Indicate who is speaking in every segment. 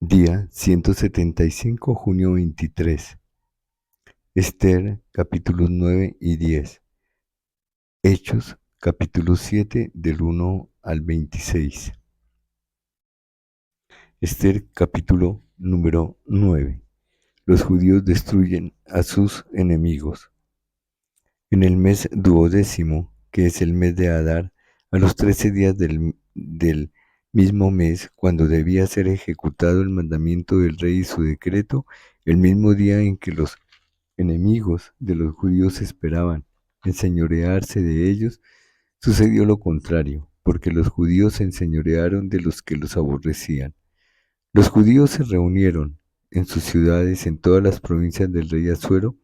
Speaker 1: Día 175, junio 23. Esther, capítulos 9 y 10. Hechos, capítulo 7, del 1 al 26. Esther, capítulo número 9. Los judíos destruyen a sus enemigos. En el mes duodécimo, que es el mes de Adar, a los 13 días del mismo mes, cuando debía ser ejecutado el mandamiento del rey y su decreto, el mismo día en que los enemigos de los judíos esperaban enseñorearse de ellos, sucedió lo contrario, porque los judíos se enseñorearon de los que los aborrecían. Los judíos se reunieron en sus ciudades en todas las provincias del rey Asuero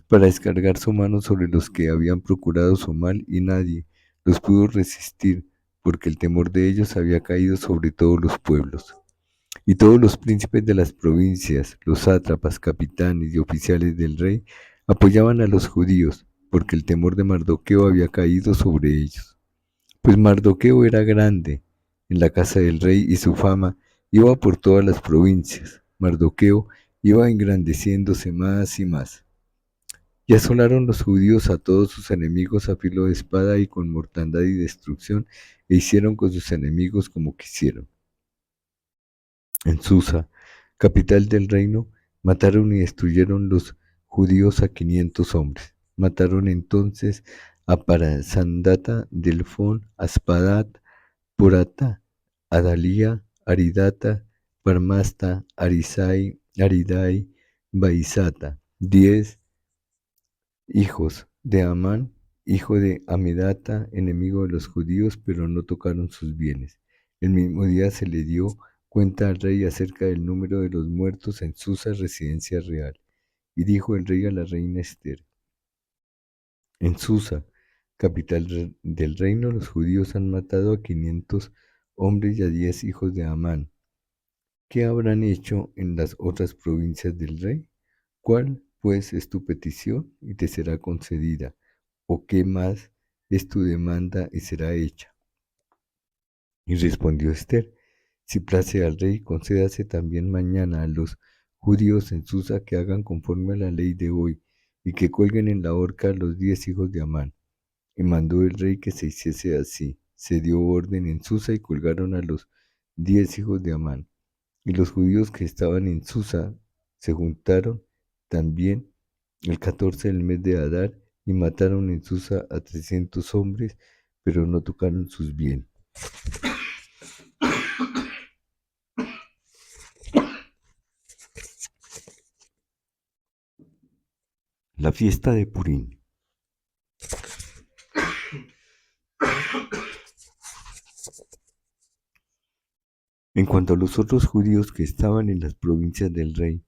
Speaker 1: para descargar su mano sobre los que habían procurado su mal, y nadie los pudo resistir, porque el temor de ellos había caído sobre todos los pueblos. Y todos los príncipes de las provincias, los sátrapas, capitanes y oficiales del rey, apoyaban a los judíos, porque el temor de Mardoqueo había caído sobre ellos. Pues Mardoqueo era grande en la casa del rey y su fama iba por todas las provincias. Mardoqueo iba engrandeciéndose más y más. Y asolaron los judíos a todos sus enemigos a filo de espada y con mortandad y destrucción, e hicieron con sus enemigos como quisieron. En Susa, capital del reino, mataron y destruyeron los judíos a 500 hombres. Mataron entonces a Parasandata, Delfón, Aspadat, Porata, Adalía, Aridata, Parmasta, Arisai, Aridai, Baisata, 10 hijos de Amán, hijo de Amedata, enemigo de los judíos, pero no tocaron sus bienes. El mismo día se le dio cuenta al rey acerca del número de los muertos en Susa, residencia real. Y dijo el rey a la reina Esther: en Susa, capital del reino, los judíos han matado a 500 hombres y a 10 hijos de Amán. ¿Qué habrán hecho en las otras provincias del rey? ¿Cuál, pues, es tu petición y te será concedida? ¿O qué más es tu demanda y será hecha? Y respondió Esther: si place al rey, concédase también mañana a los judíos en Susa que hagan conforme a la ley de hoy, y que cuelguen en la horca a los 10 hijos de Amán. Y mandó el rey que se hiciese así. Se dio orden en Susa y colgaron a los 10 hijos de Amán. Y los judíos que estaban en Susa se juntaron también el 14 del mes de Adar y mataron en Susa a 300 hombres, pero no tocaron sus bienes. La fiesta de Purín. En cuanto a los otros judíos que estaban en las provincias del rey,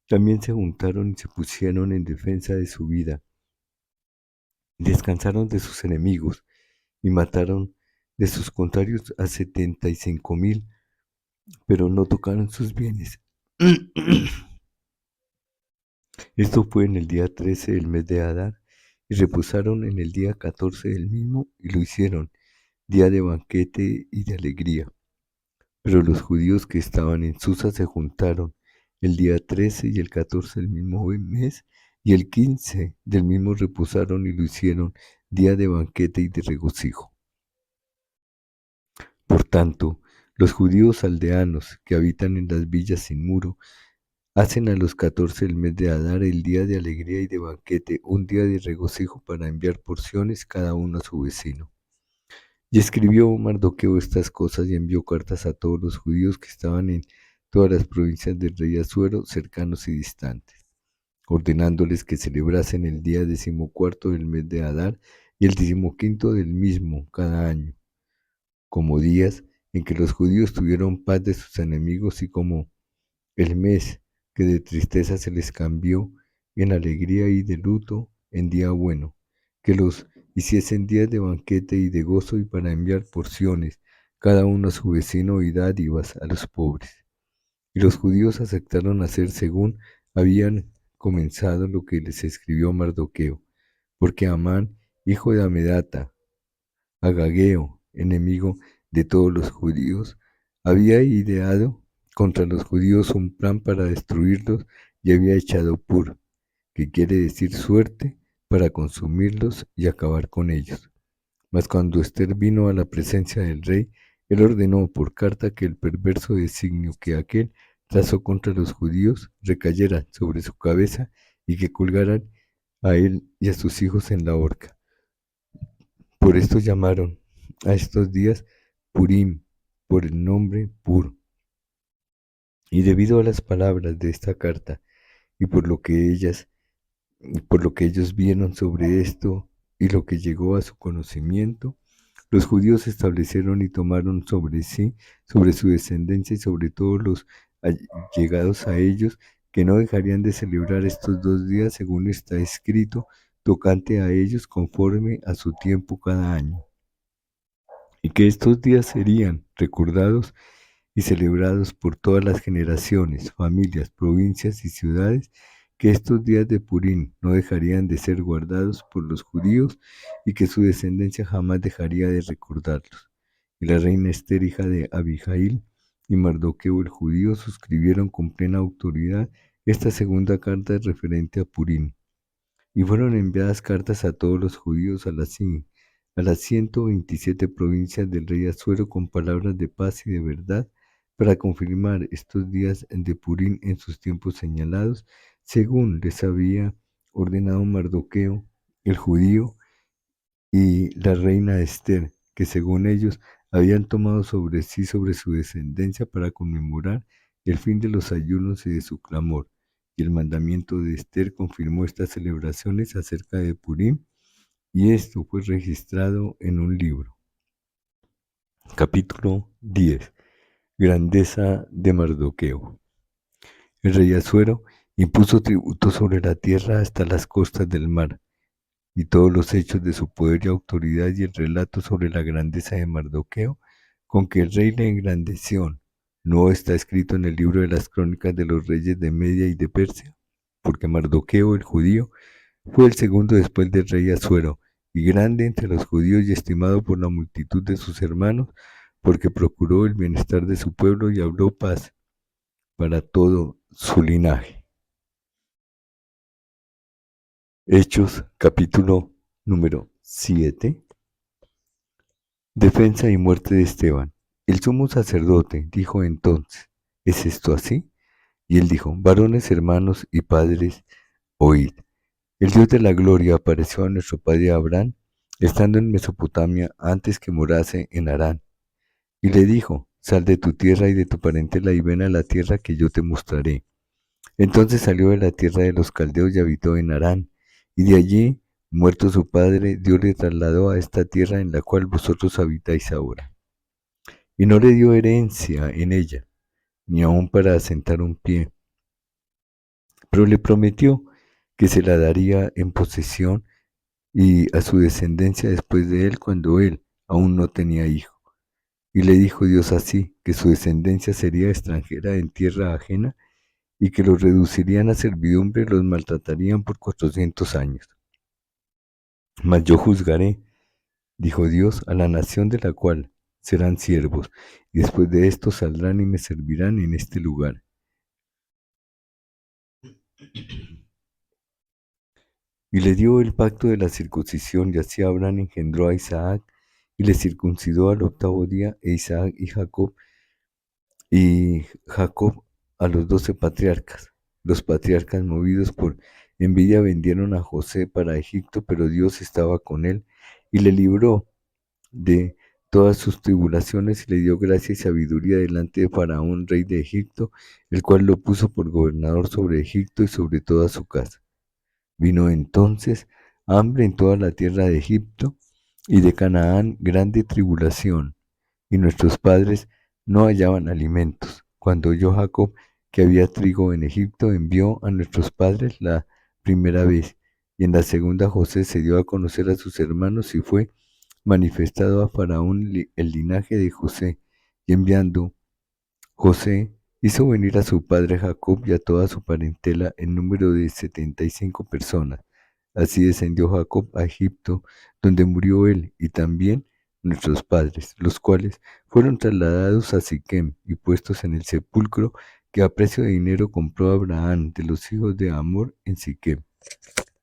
Speaker 1: también se juntaron y se pusieron en defensa de su vida. Descansaron de sus enemigos y mataron de sus contrarios a 75,000, pero no tocaron sus bienes. Esto fue en el día 13 del mes de Adar, y reposaron en el día 14 del mismo, y lo hicieron día de banquete y de alegría. Pero los judíos que estaban en Susa se juntaron el día 13 y el 14 del mismo mes, y el 15 del mismo reposaron y lo hicieron día de banquete y de regocijo. Por tanto, los judíos aldeanos que habitan en las villas sin muro hacen a los 14 del mes de Adar el día de alegría y de banquete, un día de regocijo para enviar porciones cada uno a su vecino. Y escribió Mardoqueo estas cosas y envió cartas a todos los judíos que estaban en todas las provincias del rey Asuero, cercanos y distantes, ordenándoles que celebrasen el día 14 del mes de Adar y el 15 del mismo cada año, como días en que los judíos tuvieron paz de sus enemigos, y como el mes que de tristeza se les cambió en alegría y de luto en día bueno, que los hiciesen días de banquete y de gozo, y para enviar porciones cada uno a su vecino y dádivas a los pobres. Y los judíos aceptaron hacer según habían comenzado lo que les escribió Mardoqueo, porque Amán, hijo de Amedata, Agageo, enemigo de todos los judíos, había ideado contra los judíos un plan para destruirlos y había echado pur, que quiere decir suerte, para consumirlos y acabar con ellos. Mas cuando Ester vino a la presencia del rey, él ordenó por carta que el perverso designio que aquel trazó contra los judíos recayera sobre su cabeza y que colgaran a él y a sus hijos en la horca. Por esto llamaron a estos días Purim, por el nombre Pur. Y debido a las palabras de esta carta y por lo que ellos vieron sobre esto y lo que llegó a su conocimiento, los judíos establecieron y tomaron sobre sí, sobre su descendencia y sobre todos los allegados a ellos, que no dejarían de celebrar estos 2 días según está escrito, tocante a ellos conforme a su tiempo cada año. Y que estos días serían recordados y celebrados por todas las generaciones, familias, provincias y ciudades, que estos días de Purim no dejarían de ser guardados por los judíos y que su descendencia jamás dejaría de recordarlos. Y la reina Ester, hija de Abijail, y Mardoqueo el judío suscribieron con plena autoridad esta segunda carta referente a Purim. Y fueron enviadas cartas a todos los judíos a las 127 provincias del rey Asuero con palabras de paz y de verdad para confirmar estos días de Purim en sus tiempos señalados, según les había ordenado Mardoqueo, el judío, y la reina Ester, que según ellos habían tomado sobre sí, sobre su descendencia, para conmemorar el fin de los ayunos y de su clamor. Y el mandamiento de Ester confirmó estas celebraciones acerca de Purim, y esto fue registrado en un libro. Capítulo 10. Grandeza de Mardoqueo. El rey Asuero impuso tributo sobre la tierra hasta las costas del mar, y todos los hechos de su poder y autoridad y el relato sobre la grandeza de Mardoqueo, con que el rey le engrandeció, no está escrito en el libro de las crónicas de los reyes de Media y de Persia, porque Mardoqueo el judío fue el segundo después del rey Asuero, y grande entre los judíos y estimado por la multitud de sus hermanos, porque procuró el bienestar de su pueblo y habló paz para todo su linaje. Hechos, capítulo número 7. Defensa y muerte de Esteban. El sumo sacerdote dijo entonces: ¿es esto así? Y él dijo: varones, hermanos y padres, oíd. El Dios de la gloria apareció a nuestro padre Abraham, estando en Mesopotamia antes que morase en Harán. Y le dijo: sal de tu tierra y de tu parentela y ven a la tierra que yo te mostraré. Entonces salió de la tierra de los caldeos y habitó en Harán. Y de allí, muerto su padre, Dios le trasladó a esta tierra en la cual vosotros habitáis ahora. Y no le dio herencia en ella, ni aun para asentar un pie, pero le prometió que se la daría en posesión y a su descendencia después de él cuando él aún no tenía hijo. Y le dijo Dios así, que su descendencia sería extranjera en tierra ajena y que los reducirían a servidumbre y los maltratarían por 400 años. Mas yo juzgaré, dijo Dios, a la nación de la cual serán siervos, y después de esto saldrán y me servirán en este lugar. Y le dio el pacto de la circuncisión, y así Abraham engendró a Isaac, y le circuncidó al 8º día, e Isaac y Jacob a los 12 patriarcas. Los patriarcas, movidos por envidia, vendieron a José para Egipto, pero Dios estaba con él, y le libró de todas sus tribulaciones, y le dio gracia y sabiduría delante de Faraón, rey de Egipto, el cual lo puso por gobernador sobre Egipto y sobre toda su casa. Vino entonces hambre en toda la tierra de Egipto y de Canaán grande tribulación, y nuestros padres no hallaban alimentos. Cuando oyó Jacob que había trigo en Egipto, envió a nuestros padres la primera vez, y en la segunda José se dio a conocer a sus hermanos y fue manifestado a Faraón el linaje de José, y enviando José hizo venir a su padre Jacob y a toda su parentela en número de 75 personas. Así descendió Jacob a Egipto, donde murió él, y también nuestros padres, los cuales fueron trasladados a Siquem y puestos en el sepulcro que a precio de dinero compró Abraham de los hijos de Hamor en Siquem.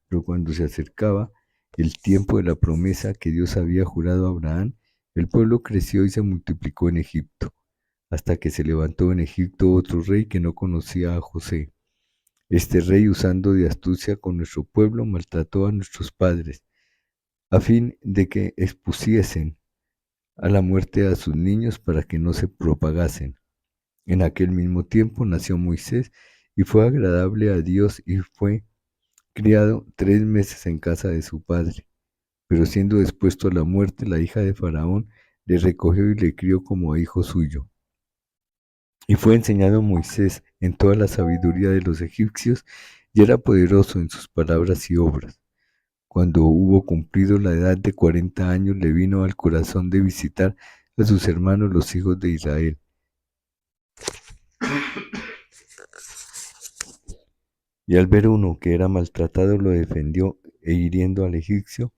Speaker 1: Pero cuando se acercaba el tiempo de la promesa que Dios había jurado a Abraham, el pueblo creció y se multiplicó en Egipto, hasta que se levantó en Egipto otro rey que no conocía a José. Este rey, usando de astucia con nuestro pueblo, maltrató a nuestros padres, a fin de que expusiesen a la muerte a sus niños para que no se propagasen. En aquel mismo tiempo nació Moisés y fue agradable a Dios y fue criado 3 meses en casa de su padre. Pero siendo expuesto a la muerte, la hija de Faraón le recogió y le crió como a hijo suyo. Y fue enseñado Moisés en toda la sabiduría de los egipcios y era poderoso en sus palabras y obras. Cuando hubo cumplido la edad de 40 años, le vino al corazón de visitar a sus hermanos los hijos de Israel. Y al ver uno que era maltratado, lo defendió e hiriendo al egipcio,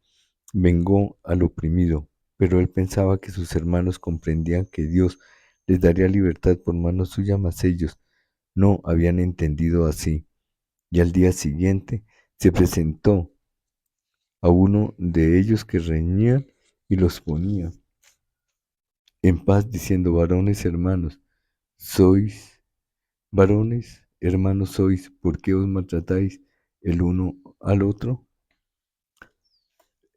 Speaker 1: vengó al oprimido. Pero él pensaba que sus hermanos comprendían que Dios les daría libertad por mano suya, mas ellos no habían entendido así. Y al día siguiente se presentó a uno de ellos que reñían y los ponía en paz, diciendo: varones, hermanos sois, ¿por qué os maltratáis el uno al otro?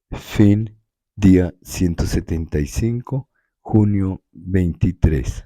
Speaker 1: Fin, día 175, junio 23.